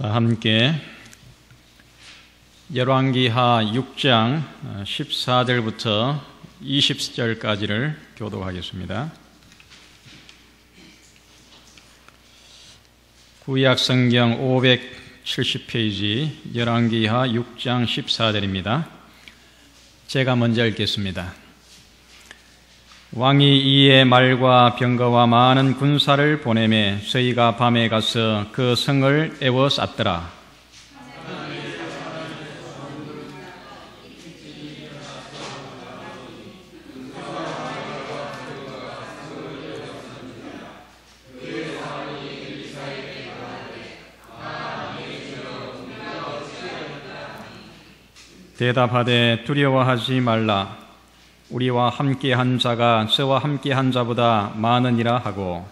다 함께 열왕기하 6장 14절부터 20절까지를 교독하겠습니다. 구약성경 570페이지 열왕기하 6장 14절입니다. 제가 먼저 읽겠습니다. 왕이 이에 말과 병거와 많은 군사를 보내매 저희가 밤에 가서 그 성을 에워쌌더라. 대답하되 두려워하지 말라. 우리와 함께한 자가 저와 함께한 자보다 많으니라 하고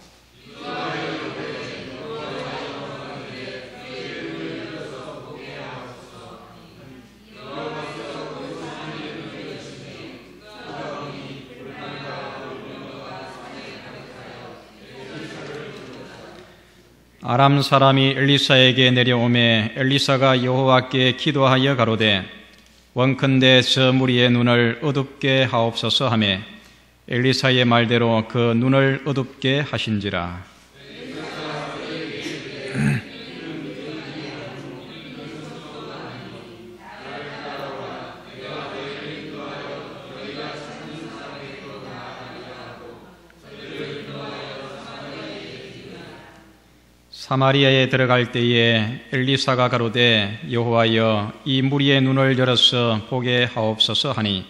아람 사람이 엘리사에게 내려오매 엘리사가 여호와께 기도하여 가로되 원컨대 저 무리의 눈을 어둡게 하옵소서 하매 엘리사의 말대로 그 눈을 어둡게 하신지라. 사마리아에 들어갈 때에 엘리사가 가로되 여호와여 이 무리의 눈을 열어서 보게 하옵소서 하니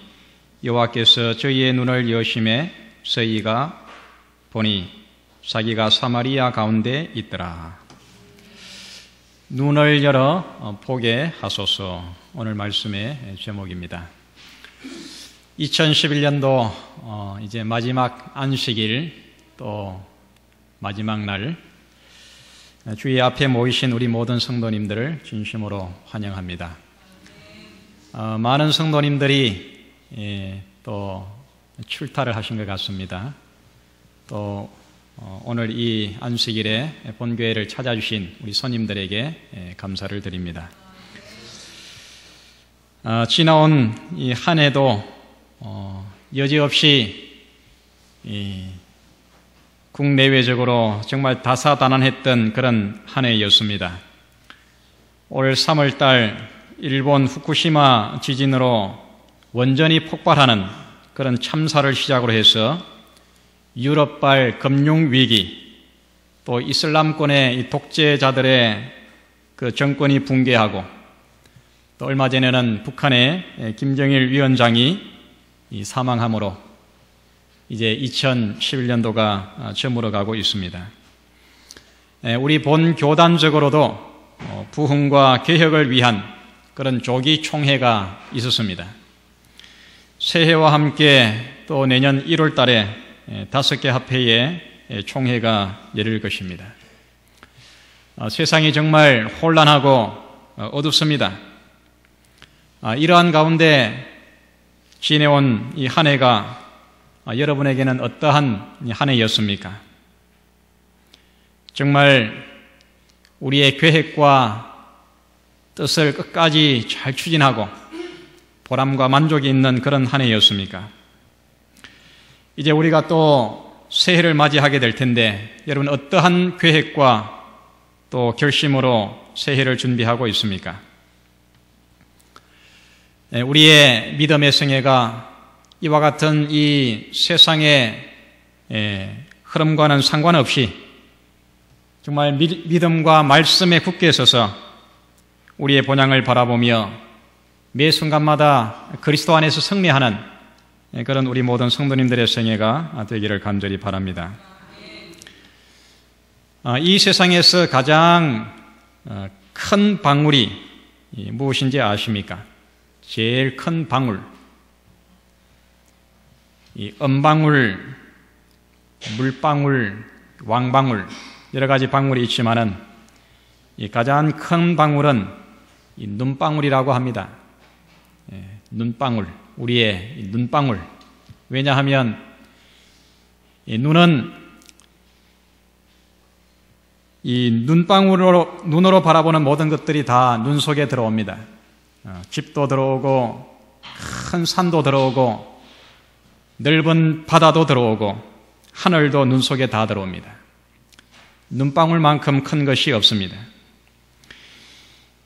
여호와께서 저희의 눈을 여심해 저희가 보니 자기가 사마리아 가운데 있더라. 눈을 열어 보게 하소서. 오늘 말씀의 제목입니다. 2011년도 이제 마지막 안식일 또 마지막 날 주의 앞에 모이신 우리 모든 성도님들을 진심으로 환영합니다. 많은 성도님들이 또 출타를 하신 것 같습니다. 또 오늘 이 안식일에 본교회를 찾아주신 우리 손님들에게 감사를 드립니다. 지나온 이 한 해도 여지없이 국내외적으로 정말 다사다난했던 그런 한 해였습니다. 올 3월달 일본 후쿠시마 지진으로 원전이 폭발하는 그런 참사를 시작으로 해서 유럽발 금융위기, 또 이슬람권의 독재자들의 그 정권이 붕괴하고 또 얼마 전에는 북한의 김정일 위원장이 사망함으로 이제 2011년도가 저물어가고 있습니다. 우리 본 교단적으로도 부흥과 개혁을 위한 그런 조기 총회가 있었습니다. 새해와 함께 또 내년 1월 달에 5개 합회의 총회가 열릴 것입니다. 세상이 정말 혼란하고 어둡습니다. 이러한 가운데 지내온 이 한 해가 여러분에게는 어떠한 한 해였습니까? 정말 우리의 계획과 뜻을 끝까지 잘 추진하고 보람과 만족이 있는 그런 한 해였습니까? 이제 우리가 또 새해를 맞이하게 될 텐데 여러분 어떠한 계획과 또 결심으로 새해를 준비하고 있습니까? 우리의 믿음의 생애가 이와 같은 이 세상의 흐름과는 상관없이 정말 믿음과 말씀에 굳게 서서 우리의 본향을 바라보며 매 순간마다 그리스도 안에서 승리하는 그런 우리 모든 성도님들의 생애가 되기를 간절히 바랍니다. 이 세상에서 가장 큰 방울이 무엇인지 아십니까? 제일 큰 방울, 이 은방울, 물방울, 왕방울 여러 가지 방울이 있지만은 이 가장 큰 방울은 이 눈방울이라고 합니다. 눈방울, 우리의 눈방울. 왜냐하면 이 눈은 이 눈으로 바라보는 모든 것들이 다 눈 속에 들어옵니다. 집도 들어오고 큰 산도 들어오고 넓은 바다도 들어오고 하늘도 눈 속에 다 들어옵니다. 눈방울만큼 큰 것이 없습니다.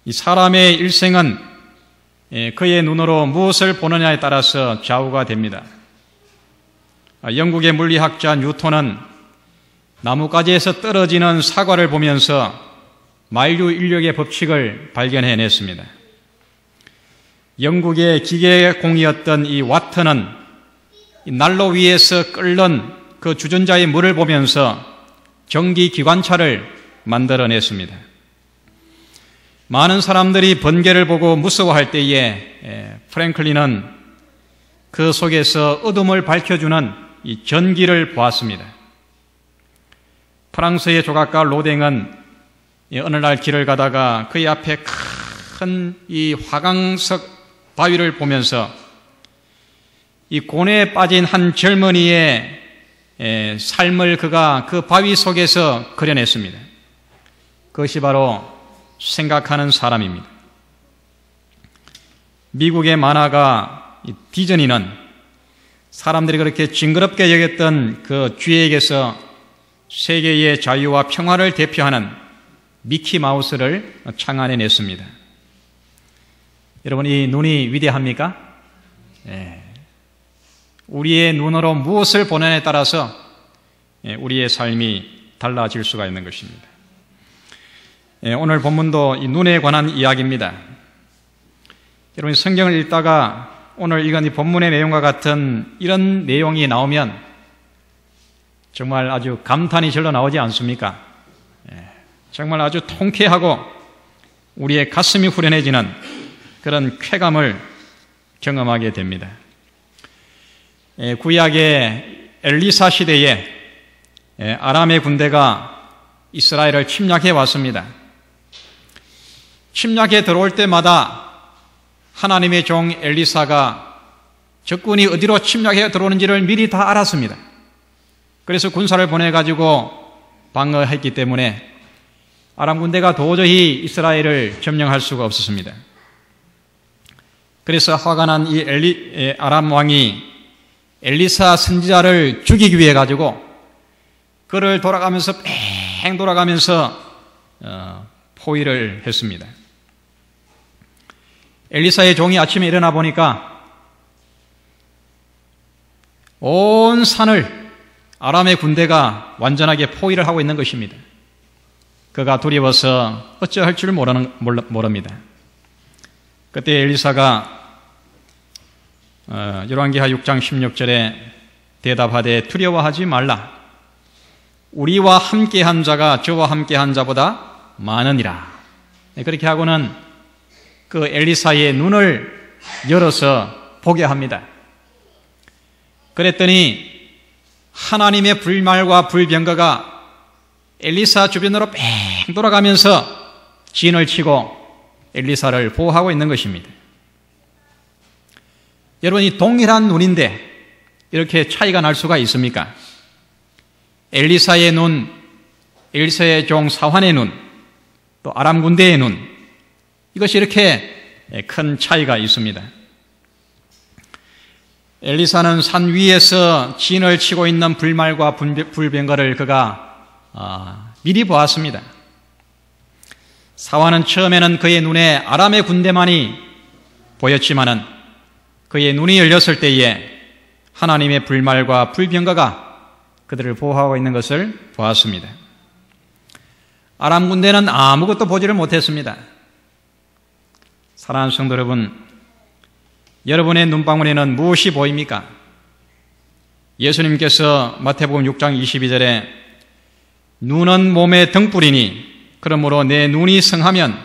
이 사람의 일생은 그의 눈으로 무엇을 보느냐에 따라서 좌우가 됩니다. 영국의 물리학자 뉴턴은 나뭇가지에서 떨어지는 사과를 보면서 만유 인력의 법칙을 발견해냈습니다. 영국의 기계공이었던 이 와트는 난로 위에서 끓는 그 주전자의 물을 보면서 전기기관차를 만들어냈습니다. 많은 사람들이 번개를 보고 무서워할 때에 프랭클린은 그 속에서 어둠을 밝혀주는 이 전기를 보았습니다. 프랑스의 조각가 로댕은 어느 날 길을 가다가 그의 앞에 큰 이 화강석 바위를 보면서 이 고뇌에 빠진 한 젊은이의 삶을 그가 그 바위 속에서 그려냈습니다. 그것이 바로 생각하는 사람입니다. 미국의 만화가 디즈니는 사람들이 그렇게 징그럽게 여겼던 그 쥐에게서 세계의 자유와 평화를 대표하는 미키 마우스를 창안해냈습니다. 여러분, 이 눈이 위대합니까? 우리의 눈으로 무엇을 보느냐에 따라서 우리의 삶이 달라질 수가 있는 것입니다. 오늘 본문도 이 눈에 관한 이야기입니다. 여러분, 성경을 읽다가 오늘 읽은 이 본문의 내용과 같은 이런 내용이 나오면 정말 아주 감탄이 절로 나오지 않습니까? 정말 아주 통쾌하고 우리의 가슴이 후련해지는 그런 쾌감을 경험하게 됩니다. 구약의 엘리사 시대에 아람의 군대가 이스라엘을 침략해 왔습니다. 침략해 들어올 때마다 하나님의 종 엘리사가 적군이 어디로 침략해 들어오는지를 미리 다 알았습니다. 그래서 군사를 보내가지고 방어했기 때문에 아람 군대가 도저히 이스라엘을 점령할 수가 없었습니다. 그래서 화가 난 이 아람 왕이 엘리사 선지자를 죽이기 위해 가지고 그를 돌아가면서 뺑 돌아가면서 포위를 했습니다. 엘리사의 종이 아침에 일어나 보니까 온 산을 아람의 군대가 완전하게 포위를 하고 있는 것입니다. 그가 두려워서 어찌할 줄 모릅니다. 그때 엘리사가 열왕기하 6장 16절에 대답하되 두려워하지 말라. 우리와 함께한 자가 저와 함께한 자보다 많으니라. 그렇게 하고는 그 엘리사의 눈을 열어서 보게 합니다. 그랬더니 하나님의 불말과 불병거가 엘리사 주변으로 뺑 돌아가면서 진을 치고 엘리사를 보호하고 있는 것입니다. 여러분, 이 동일한 눈인데 이렇게 차이가 날 수가 있습니까? 엘리사의 눈, 엘리사의 종 사환의 눈, 또 아람 군대의 눈, 이것이 이렇게 큰 차이가 있습니다. 엘리사는 산 위에서 진을 치고 있는 불말과 불병거를 그가 미리 보았습니다. 사환은 처음에는 그의 눈에 아람의 군대만이 보였지만은 그의 눈이 열렸을 때에 하나님의 불말과 불병거가 그들을 보호하고 있는 것을 보았습니다. 아람 군대는 아무것도 보지를 못했습니다. 사랑하는 성도 여러분, 여러분의 눈방울에는 무엇이 보입니까? 예수님께서 마태복음 6장 22절에 눈은 몸의 등불이니 그러므로 내 눈이 성하면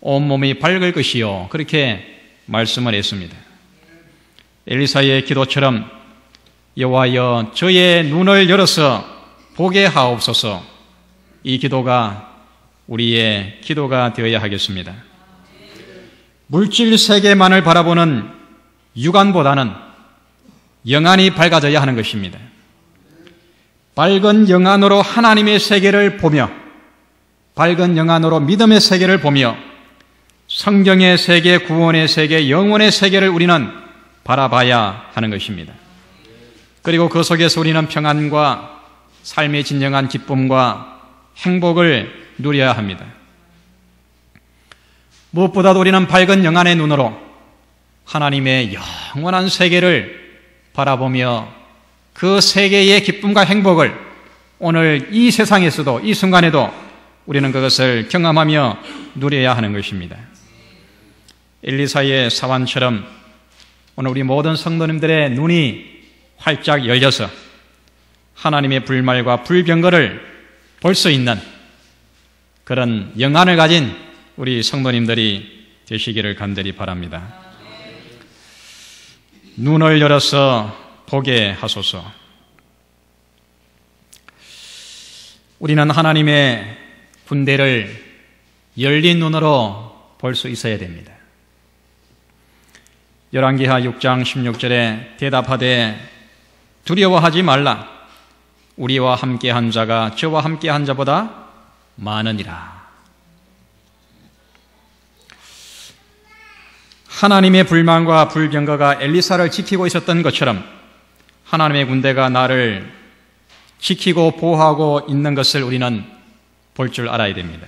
온몸이 밝을 것이요, 그렇게 말씀을 했습니다. 엘리사의 기도처럼 여호와여 저의 눈을 열어서 보게 하옵소서, 이 기도가 우리의 기도가 되어야 하겠습니다. 물질 세계만을 바라보는 육안보다는 영안이 밝아져야 하는 것입니다. 밝은 영안으로 하나님의 세계를 보며 밝은 영안으로 믿음의 세계를 보며 성경의 세계, 구원의 세계, 영혼의 세계를 우리는 바라봐야 하는 것입니다. 그리고 그 속에서 우리는 평안과 삶의 진정한 기쁨과 행복을 누려야 합니다. 무엇보다도 우리는 밝은 영안의 눈으로 하나님의 영원한 세계를 바라보며 그 세계의 기쁨과 행복을 오늘 이 세상에서도 이 순간에도 우리는 그것을 경험하며 누려야 하는 것입니다. 엘리사의 사환처럼 오늘 우리 모든 성도님들의 눈이 활짝 열려서 하나님의 불말과 불병거를 볼 수 있는 그런 영안을 가진 우리 성도님들이 되시기를 간절히 바랍니다. 눈을 열어서 보게 하소서. 우리는 하나님의 군대를 열린 눈으로 볼 수 있어야 됩니다. 열왕기하 6장 16절에 대답하되 두려워하지 말라. 우리와 함께한 자가 저와 함께한 자보다 많으니라. 하나님의 불만과 불병거가 엘리사를 지키고 있었던 것처럼 하나님의 군대가 나를 지키고 보호하고 있는 것을 우리는 볼 줄 알아야 됩니다.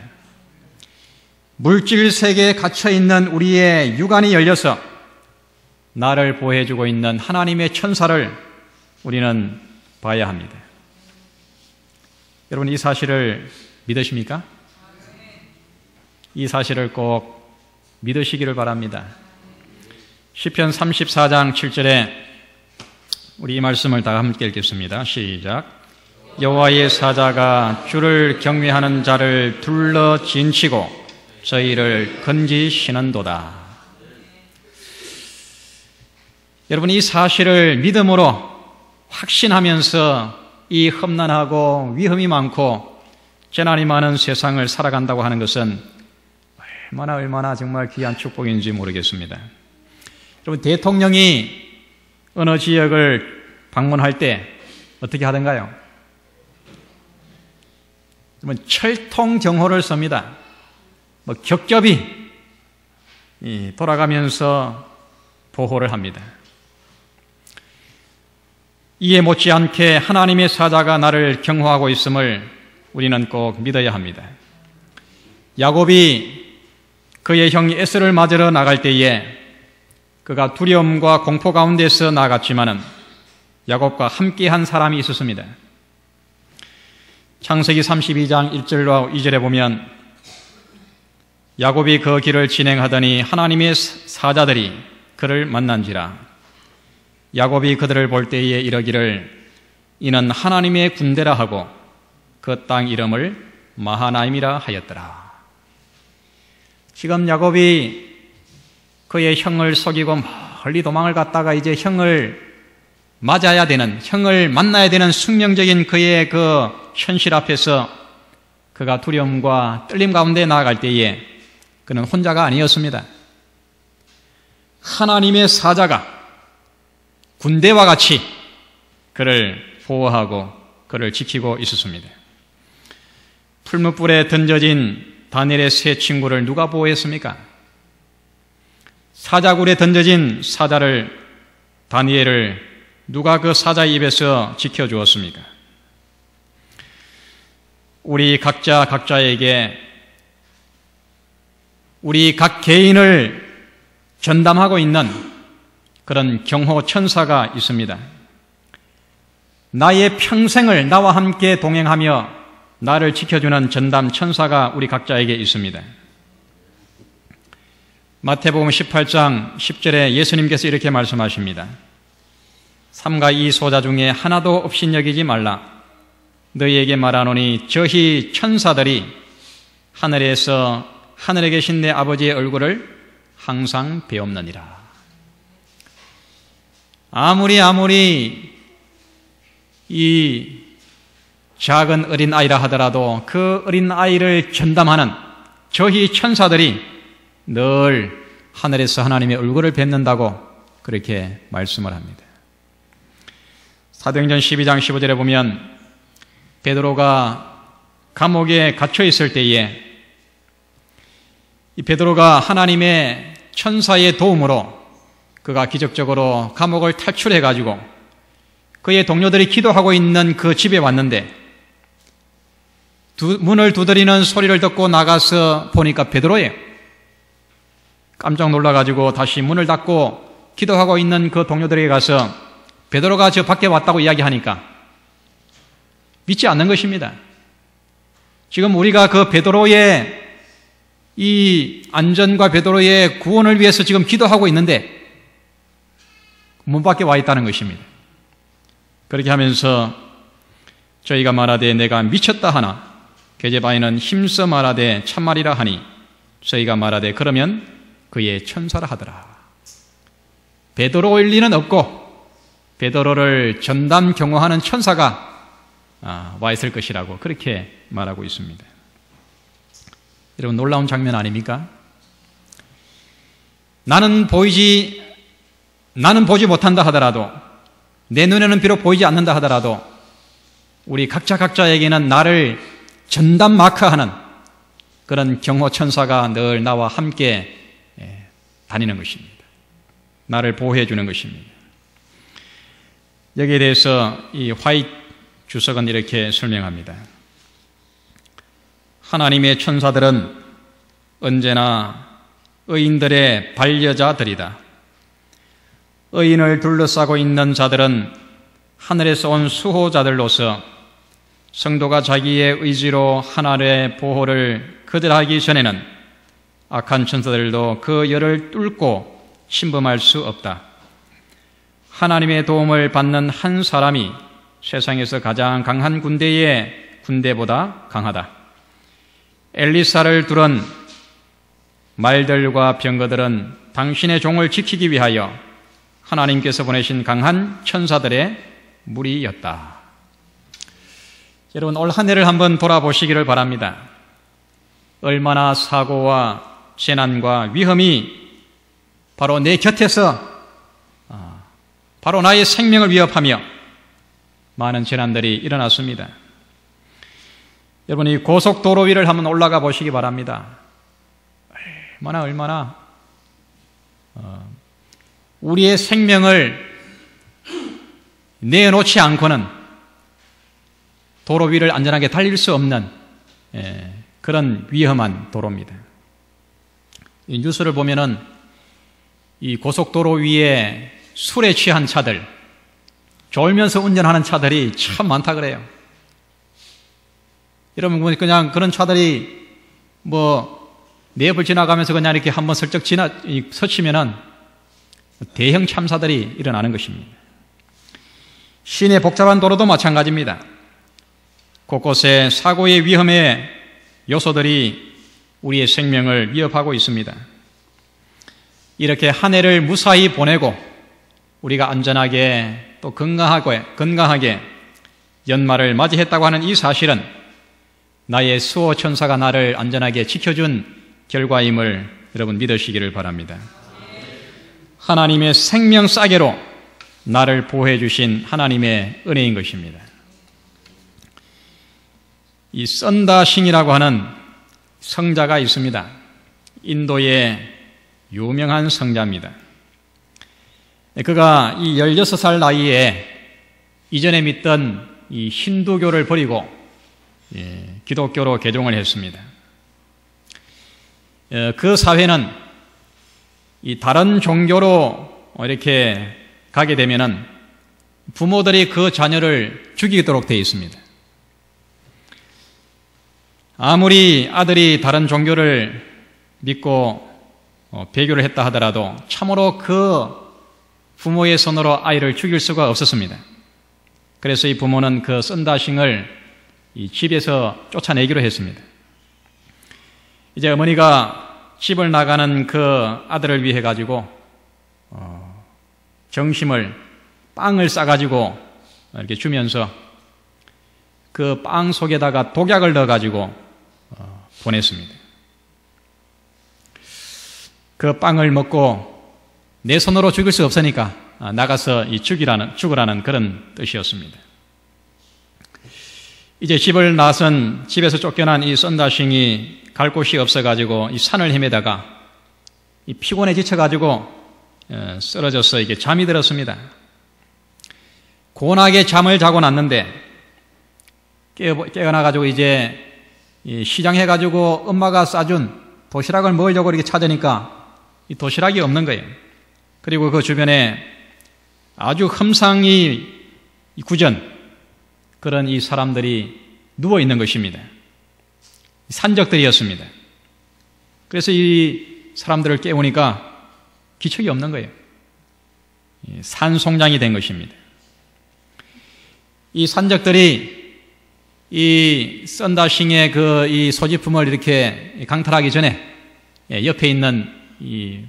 물질 세계에 갇혀있는 우리의 육안이 열려서 나를 보호해주고 있는 하나님의 천사를 우리는 봐야 합니다. 여러분, 이 사실을 믿으십니까? 이 사실을 꼭 믿으시기를 바랍니다. 시편 34장 7절에 우리 이 말씀을 다 함께 읽겠습니다. 시작. 여호와의 사자가 주를 경외하는 자를 둘러 진치고 저희를 건지시는도다. 여러분, 이 사실을 믿음으로 확신하면서 이 험난하고 위험이 많고 재난이 많은 세상을 살아간다고 하는 것은 얼마나 정말 귀한 축복인지 모르겠습니다. 여러분, 대통령이 어느 지역을 방문할 때 어떻게 하던가요? 철통 경호를 씁니다. 겹겹이 돌아가면서 보호를 합니다. 이에 못지않게 하나님의 사자가 나를 경호하고 있음을 우리는 꼭 믿어야 합니다. 야곱이 그의 형 에서를 맞으러 나갈 때에 그가 두려움과 공포 가운데서 나갔지만은 야곱과 함께한 사람이 있었습니다. 창세기 32장 1절과 2절에 보면 야곱이 그 길을 진행하더니 하나님의 사자들이 그를 만난지라. 야곱이 그들을 볼 때에 이르기를 이는 하나님의 군대라 하고 그 땅 이름을 마하나임이라 하였더라. 지금 야곱이 그의 형을 속이고 멀리 도망을 갔다가 이제 형을 맞아야 되는, 형을 만나야 되는 숙명적인 그의 그 현실 앞에서 그가 두려움과 떨림 가운데 나아갈 때에 그는 혼자가 아니었습니다. 하나님의 사자가 군대와 같이 그를 보호하고 그를 지키고 있었습니다. 풀무불에 던져진 다니엘의 세 친구를 누가 보호했습니까? 사자굴에 던져진 사자를, 다니엘을 누가 그 사자의 입에서 지켜주었습니까? 우리 각자에게 우리 각 개인을 전담하고 있는 그런 경호 천사가 있습니다. 나의 평생을 나와 함께 동행하며 나를 지켜주는 전담 천사가 우리 각자에게 있습니다. 마태복음 18장 10절에 예수님께서 이렇게 말씀하십니다. 삼가 이 소자 중에 하나도 없인 여기지 말라. 너희에게 말하노니 저희 천사들이 하늘에서 하늘에 계신 내 아버지의 얼굴을 항상 배옵느니라. 아무리 이 작은 어린 아이라 하더라도 그 어린 아이를 전담하는 저희 천사들이 늘 하늘에서 하나님의 얼굴을 뵙는다고 그렇게 말씀을 합니다. 사도행전 12장 15절에 보면 베드로가 감옥에 갇혀 있을 때에 이 베드로가 하나님의 천사의 도움으로 그가 기적적으로 감옥을 탈출해 가지고 그의 동료들이 기도하고 있는 그 집에 왔는데 문을 두드리는 소리를 듣고 나가서 보니까 베드로예요. 깜짝 놀라가지고 다시 문을 닫고 기도하고 있는 그 동료들에게 가서 베드로가 저 밖에 왔다고 이야기하니까 믿지 않는 것입니다. 지금 우리가 그 베드로의 이 안전과 베드로의 구원을 위해서 지금 기도하고 있는데 문 밖에 와 있다는 것입니다. 그렇게 하면서 저희가 말하되 내가 미쳤다 하나 게제바에는 힘써 말하되 참말이라 하니 저희가 말하되 그러면 그의 천사라 하더라. 베드로일 리는 없고 베드로를 전담 경호하는 천사가 와 있을 것이라고 그렇게 말하고 있습니다. 여러분 놀라운 장면 아닙니까? 나는 보지 못한다 하더라도 내 눈에는 비록 보이지 않는다 하더라도 우리 각자에게는 나를 전담 마크하는 그런 경호 천사가 늘 나와 함께 다니는 것입니다. 나를 보호해 주는 것입니다. 여기에 대해서 이 화이트 주석은 이렇게 설명합니다. 하나님의 천사들은 언제나 의인들의 반려자들이다. 의인을 둘러싸고 있는 자들은 하늘에서 온 수호자들로서 성도가 자기의 의지로 하나님의 보호를 거절하기 전에는 악한 천사들도 그 열을 뚫고 침범할 수 없다. 하나님의 도움을 받는 한 사람이 세상에서 가장 강한 군대보다 강하다. 엘리사를 두른 말들과 병거들은 당신의 종을 지키기 위하여 하나님께서 보내신 강한 천사들의 무리였다. 여러분 올 한 해를 한번 돌아보시기를 바랍니다. 얼마나 사고와 재난과 위험이 바로 내 곁에서 바로 나의 생명을 위협하며 많은 재난들이 일어났습니다. 여러분 이 고속도로 위를 한번 올라가 보시기 바랍니다. 얼마나 우리의 생명을 내놓지 않고는 도로 위를 안전하게 달릴 수 없는 그런 위험한 도로입니다. 이 뉴스를 보면은 이 고속도로 위에 술에 취한 차들, 졸면서 운전하는 차들이 참 많다 그래요. 여러분 그냥 그런 차들이 내 옆을 지나가면서 그냥 이렇게 한번 슬쩍 스치면은 대형 참사들이 일어나는 것입니다. 시내 복잡한 도로도 마찬가지입니다. 곳곳에 사고의 위험의 요소들이 우리의 생명을 위협하고 있습니다. 이렇게 한 해를 무사히 보내고 우리가 안전하게 또 건강하게 연말을 맞이했다고 하는 이 사실은 나의 수호 천사가 나를 안전하게 지켜준 결과임을 여러분 믿으시기를 바랍니다. 하나님의 생명 싸개로 나를 보호해 주신 하나님의 은혜인 것입니다. 이 썬다싱이라고 하는 성자가 있습니다. 인도의 유명한 성자입니다. 그가 이 16살 나이에 이전에 믿던 이 힌두교를 버리고 기독교로 개종을 했습니다. 그 사회는 이 다른 종교로 이렇게 가게 되면은 부모들이 그 자녀를 죽이도록 되어 있습니다. 아무리 아들이 다른 종교를 믿고 배교를 했다 하더라도 참으로 그 부모의 손으로 아이를 죽일 수가 없었습니다. 그래서 이 부모는 그 썬다싱을 이 집에서 쫓아내기로 했습니다. 이제 어머니가 집을 나가는 그 아들을 위해 가지고 빵을 싸가지고 이렇게 주면서 그 빵 속에다가 독약을 넣어가지고 보냈습니다. 그 빵을 먹고 내 손으로 죽일 수 없으니까 나가서 죽으라는 그런 뜻이었습니다. 이제 집을 나선 집에서 쫓겨난 이 썬다싱이 갈 곳이 없어가지고 이 산을 헤매다가 이 피곤해 지쳐가지고 쓰러져서 이게 잠이 들었습니다. 고운하게 잠을 자고 났는데 깨어나가지고 이제 시장해가지고 엄마가 싸준 도시락을 먹으려고 이렇게 찾으니까 이 도시락이 없는 거예요. 그리고 그 주변에 아주 흠상이 굳은 그런 이 사람들이 누워 있는 것입니다. 산적들이었습니다. 그래서 이 사람들을 깨우니까 기척이 없는 거예요. 산송장이 된 것입니다. 이 산적들이 이 썬다싱의 이 소지품을 이렇게 강탈하기 전에 옆에 있는 이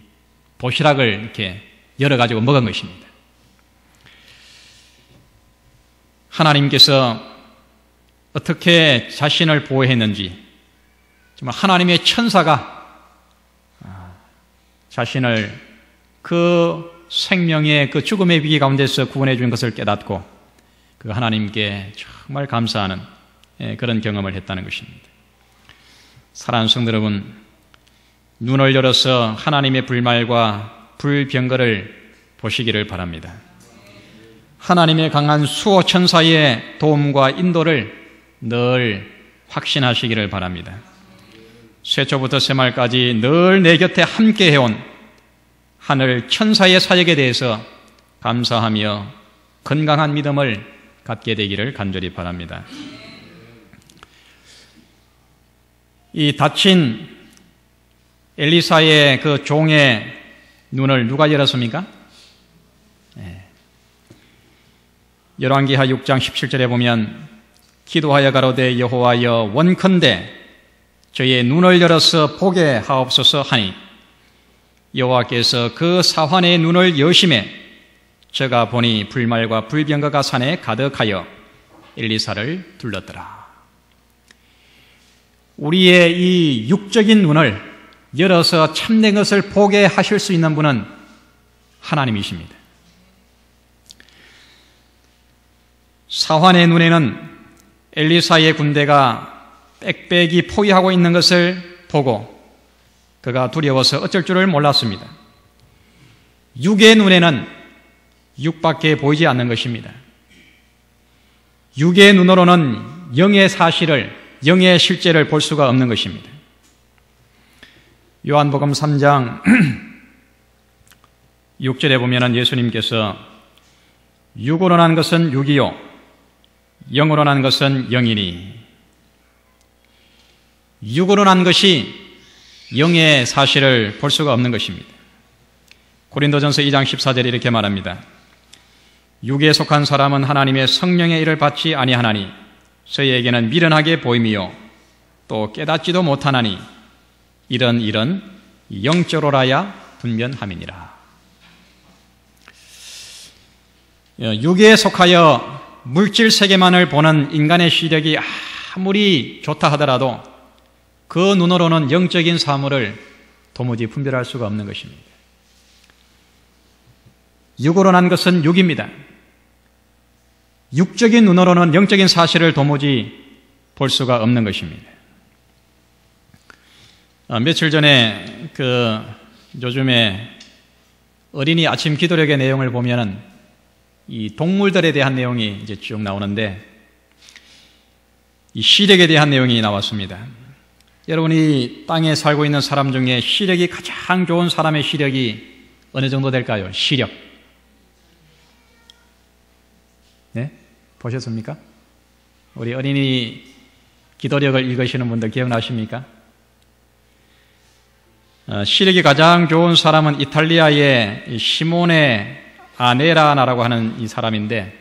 도시락을 이렇게 열어가지고 먹은 것입니다. 하나님께서 어떻게 자신을 보호했는지 정말 하나님의 천사가 자신을 그 생명의 그 죽음의 위기 가운데서 구원해 준 것을 깨닫고 그 하나님께 정말 감사하는 그런 경험을 했다는 것입니다. 사랑하는 성도 여러분, 눈을 열어서 하나님의 불말과 불병거를 보시기를 바랍니다. 하나님의 강한 수호 천사의 도움과 인도를 늘 확신하시기를 바랍니다. 쇠초부터 새말까지 늘 내 곁에 함께 해온 하늘 천사의 사역에 대해서 감사하며 건강한 믿음을 갖게 되기를 간절히 바랍니다. 이 다친 엘리사의 그 종의 눈을 누가 열었습니까? 열왕기하 6장 17절에 보면 기도하여 가로되 여호와여 원컨대 저의 눈을 열어서 보게 하옵소서 하니 여호와께서 그 사환의 눈을 여심해 저가 보니 불말과 불병거가 산에 가득하여 엘리사를 둘렀더라. 우리의 이 육적인 눈을 열어서 참된 것을 보게 하실 수 있는 분은 하나님이십니다. 사환의 눈에는 엘리사의 군대가 빽빽이 포위하고 있는 것을 보고 그가 두려워서 어쩔 줄을 몰랐습니다. 육의 눈에는 육밖에 보이지 않는 것입니다. 육의 눈으로는 영의 사실을, 영의 실제를 볼 수가 없는 것입니다. 요한복음 3장 6절에 보면 예수님께서 육으로 난 것은 육이요 영으로 난 것은 영이니 육으로 난 것이 영의 사실을 볼 수가 없는 것입니다. 고린도전서 2장 14절에 이렇게 말합니다. 육에 속한 사람은 하나님의 성령의 일을 받지 아니하나니 저희에게는 미련하게 보임이요 또 깨닫지도 못하나니 이런 일은 영적으로라야 분명함이니라. 육에 속하여 물질 세계만을 보는 인간의 시력이 아무리 좋다 하더라도 그 눈으로는 영적인 사물을 도무지 분별할 수가 없는 것입니다. 육으로 난 것은 육입니다. 육적인 눈으로는 영적인 사실을 도무지 볼 수가 없는 것입니다. 며칠 전에 요즘에 어린이 아침 기도력의 내용을 보면은 이 동물들에 대한 내용이 이제 쭉 나오는데 이 시력에 대한 내용이 나왔습니다. 여러분이 땅에 살고 있는 사람 중에 시력이 가장 좋은 사람의 시력이 어느 정도 될까요? 시력. 네? 보셨습니까? 우리 어린이 기도력을 읽으시는 분들 기억나십니까? 시력이 가장 좋은 사람은 이탈리아의 시모네 아네라나라고 하는 이 사람인데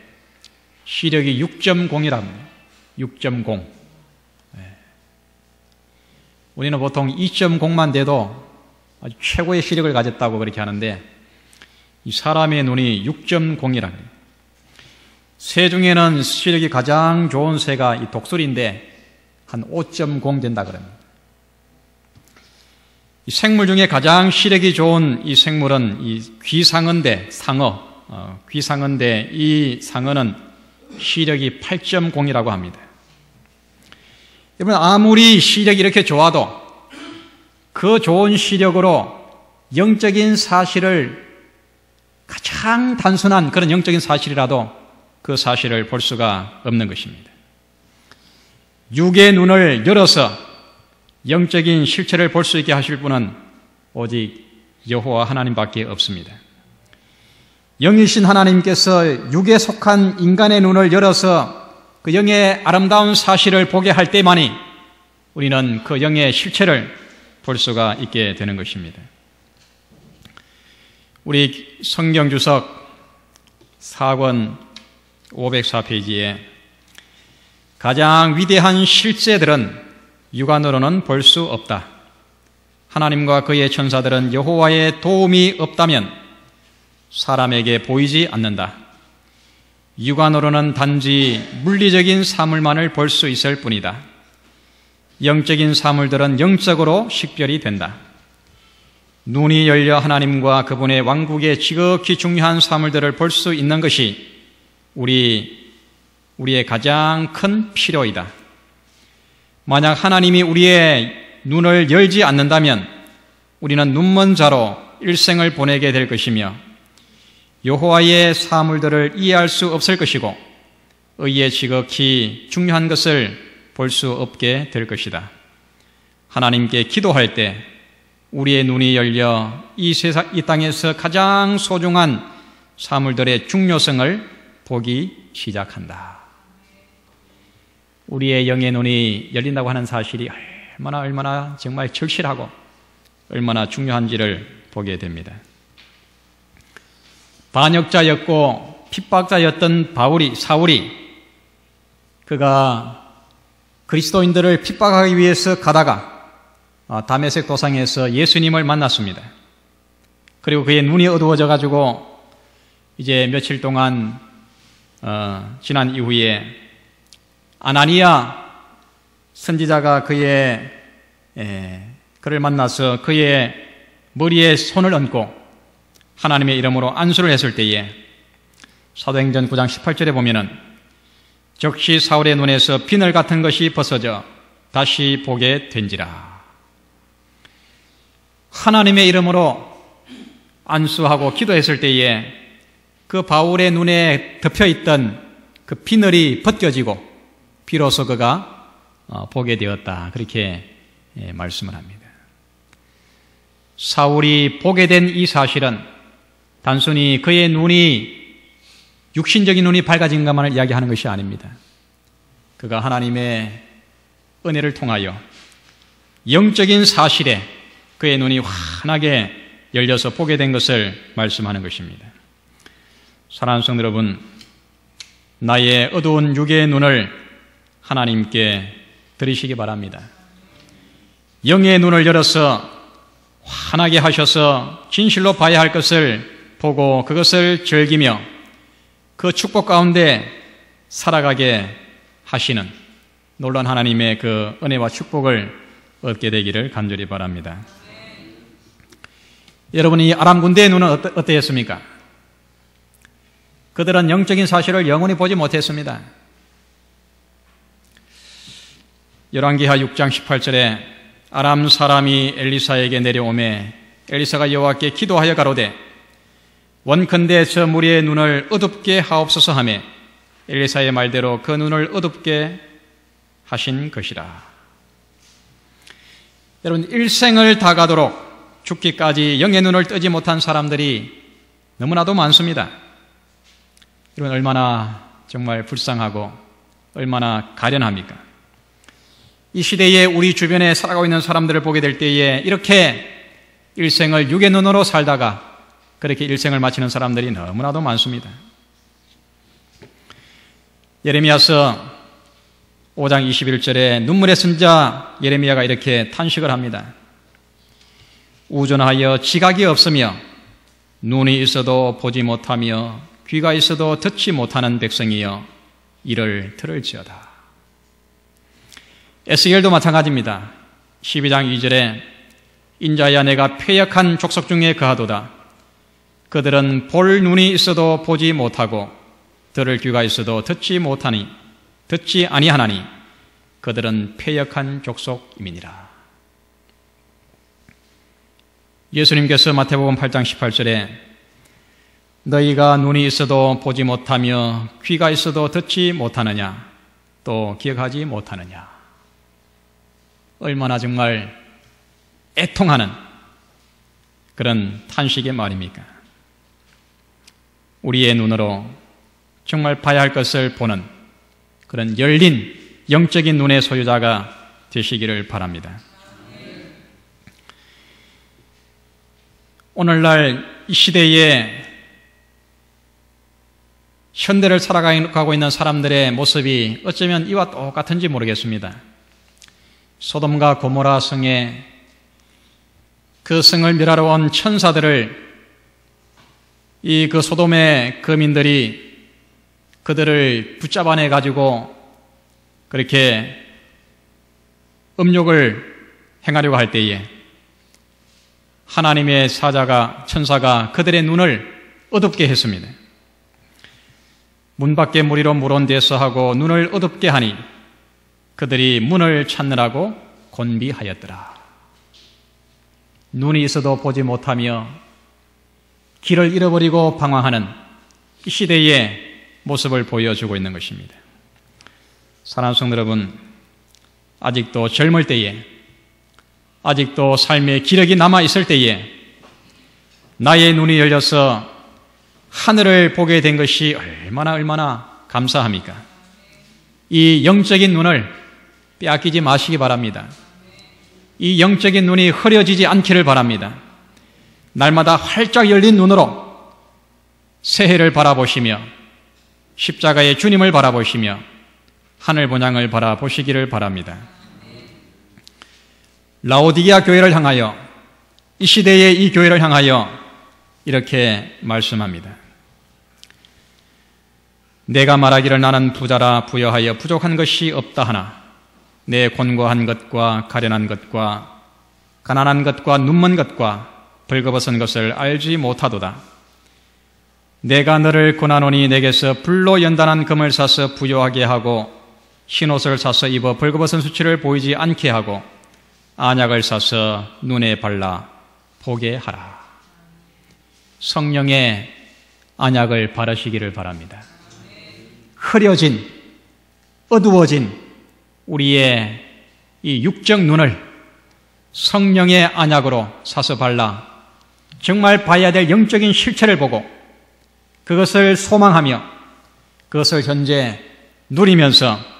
시력이 6.0이라고 합니다. 6.0. 우리는 보통 2.0만 돼도 아주 최고의 시력을 가졌다고 그렇게 하는데 이 사람의 눈이 6.0이라고 합니다. 새 중에는 시력이 가장 좋은 새가 이 독수리인데 한 5.0 된다 그럽니다. 이 생물 중에 가장 시력이 좋은 이 생물은 이 귀상어인데 귀상어인데 이 상어는 시력이 8.0이라고 합니다. 여러분, 아무리 시력이 이렇게 좋아도 그 좋은 시력으로 영적인 사실을, 가장 단순한 그런 영적인 사실이라도 그 사실을 볼 수가 없는 것입니다. 육의 눈을 열어서 영적인 실체를 볼 수 있게 하실 분은 오직 여호와 하나님밖에 없습니다. 영이신 하나님께서 육에 속한 인간의 눈을 열어서 그 영의 아름다운 사실을 보게 할 때만이 우리는 그 영의 실체를 볼 수가 있게 되는 것입니다. 우리 성경주석 4권 504페이지에 가장 위대한 실제들은 육안으로는 볼 수 없다. 하나님과 그의 천사들은 여호와의 도움이 없다면 사람에게 보이지 않는다. 육안으로는 단지 물리적인 사물만을 볼 수 있을 뿐이다. 영적인 사물들은 영적으로 식별이 된다. 눈이 열려 하나님과 그분의 왕국의 지극히 중요한 사물들을 볼 수 있는 것이 우리의 가장 큰 필요이다. 만약 하나님이 우리의 눈을 열지 않는다면 우리는 눈먼 자로 일생을 보내게 될 것이며 여호와의 사물들을 이해할 수 없을 것이고 의의 지극히 중요한 것을 볼 수 없게 될 것이다. 하나님께 기도할 때 우리의 눈이 열려 이 땅에서 가장 소중한 사물들의 중요성을 보기 시작한다. 우리의 영의 눈이 열린다고 하는 사실이 얼마나 정말 절실하고 얼마나 중요한지를 보게 됩니다. 반역자였고 핍박자였던 사울이 그가 그리스도인들을 핍박하기 위해서 가다가 다메섹 도상에서 예수님을 만났습니다. 그리고 그의 눈이 어두워져 가지고 이제 며칠 동안 지난 이후에 아나니아 선지자가 그를 만나서 그의 머리에 손을 얹고 하나님의 이름으로 안수를 했을 때에 사도행전 9장 18절에 보면은 즉시 사울의 눈에서 비늘 같은 것이 벗어져 다시 보게 된지라. 하나님의 이름으로 안수하고 기도했을 때에 그 바울의 눈에 덮여있던 그 비늘이 벗겨지고 비로소 그가 보게 되었다. 그렇게 말씀을 합니다. 사울이 보게 된 이 사실은 단순히 그의 눈이 육신적인 눈이 밝아진 것만을 이야기하는 것이 아닙니다. 그가 하나님의 은혜를 통하여 영적인 사실에 그의 눈이 환하게 열려서 보게 된 것을 말씀하는 것입니다. 사랑하는 성도 여러분, 나의 어두운 육의 눈을 하나님께 드리시기 바랍니다. 영의 눈을 열어서 환하게 하셔서 진실로 봐야 할 것을 보고 그것을 즐기며 그 축복 가운데 살아가게 하시는 놀라운 하나님의 그 은혜와 축복을 얻게 되기를 간절히 바랍니다. 여러분, 이 아람 군대의 눈은 어떠했습니까? 그들은 영적인 사실을 영원히 보지 못했습니다. 열왕기하 6장 18절에 아람 사람이 엘리사에게 내려오매 엘리사가 여호와께 기도하여 가로되 원컨대 저 무리의 눈을 어둡게 하옵소서 하매 엘리사의 말대로 그 눈을 어둡게 하신 것이라. 여러분, 일생을 다 가도록 죽기까지 영의 눈을 뜨지 못한 사람들이 너무나도 많습니다. 여러분, 얼마나 정말 불쌍하고 얼마나 가련합니까? 이 시대에 우리 주변에 살아가고 있는 사람들을 보게 될 때에 이렇게 일생을 육의 눈으로 살다가 그렇게 일생을 마치는 사람들이 너무나도 많습니다. 예레미야서 5장 21절에 눈물의 선지자 예레미야가 이렇게 탄식을 합니다. 우존하여 지각이 없으며 눈이 있어도 보지 못하며 귀가 있어도 듣지 못하는 백성이여 이를 들을지어다. 에스겔도 마찬가지입니다. 12장 2절에 인자야 내가 패역한 족속 중에 거하도다. 그들은 볼 눈이 있어도 보지 못하고 들을 귀가 있어도 듣지 아니하나니 그들은 패역한 족속임이니라. 예수님께서 마태복음 8장 18절에 너희가 눈이 있어도 보지 못하며 귀가 있어도 듣지 못하느냐 또 기억하지 못하느냐. 얼마나 정말 애통하는 그런 탄식의 말입니까? 우리의 눈으로 정말 봐야 할 것을 보는 그런 열린 영적인 눈의 소유자가 되시기를 바랍니다. 오늘날 이 시대에 현대를 살아가고 있는 사람들의 모습이 어쩌면 이와 똑같은지 모르겠습니다. 소돔과 고모라 성에 그 성을 멸하러 온 천사들을 그 소돔의 거민들이 그들을 붙잡아내 가지고 그렇게 음욕을 행하려고 할 때에 하나님의 천사가 그들의 눈을 어둡게 했습니다. 문 밖에 무리로 물은 데서 하고 눈을 어둡게 하니 그들이 문을 찾느라고 곤비하였더라. 눈이 있어도 보지 못하며 길을 잃어버리고 방황하는 이 시대의 모습을 보여주고 있는 것입니다. 사랑하는 성도 여러분, 아직도 젊을 때에, 아직도 삶의 기력이 남아있을 때에 나의 눈이 열려서 하늘을 보게 된 것이 얼마나 감사합니까? 이 영적인 눈을 빼앗기지 마시기 바랍니다. 이 영적인 눈이 흐려지지 않기를 바랍니다. 날마다 활짝 열린 눈으로 새해를 바라보시며 십자가의 주님을 바라보시며 하늘 본향을 바라보시기를 바랍니다. 라오디게아 교회를 향하여, 이 시대의 이 교회를 향하여 이렇게 말씀합니다. 내가 말하기를 나는 부자라 부여하여 부족한 것이 없다 하나 내 곤고한 것과 가련한 것과 가난한 것과 눈먼 것과 벌거벗은 것을 알지 못하도다. 내가 너를 권하노니 내게서 불로 연단한 금을 사서 부요하게 하고 흰옷을 사서 입어 벌거벗은 수치를 보이지 않게 하고 안약을 사서 눈에 발라 보게 하라. 성령의 안약을 바르시기를 바랍니다. 흐려진, 어두워진 우리의 이 육적 눈을 성령의 안약으로 사서 발라 정말 봐야 될 영적인 실체를 보고 그것을 소망하며 그것을 현재 누리면서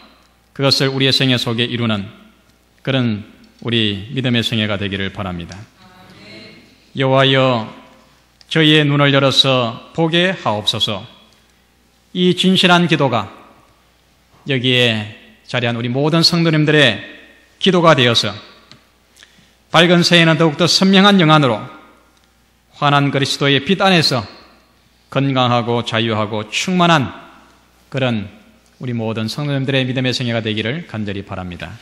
그것을 우리의 생애 속에 이루는 그런 우리 믿음의 생애가 되기를 바랍니다. 여호와여 저희의 눈을 열어서 보게 하옵소서. 이 진실한 기도가 여기에 자리한 우리 모든 성도님들의 기도가 되어서 밝은 새해는 더욱더 선명한 영안으로 환한 그리스도의 빛 안에서 건강하고 자유하고 충만한 그런 우리 모든 성도님들의 믿음의 생애가 되기를 간절히 바랍니다.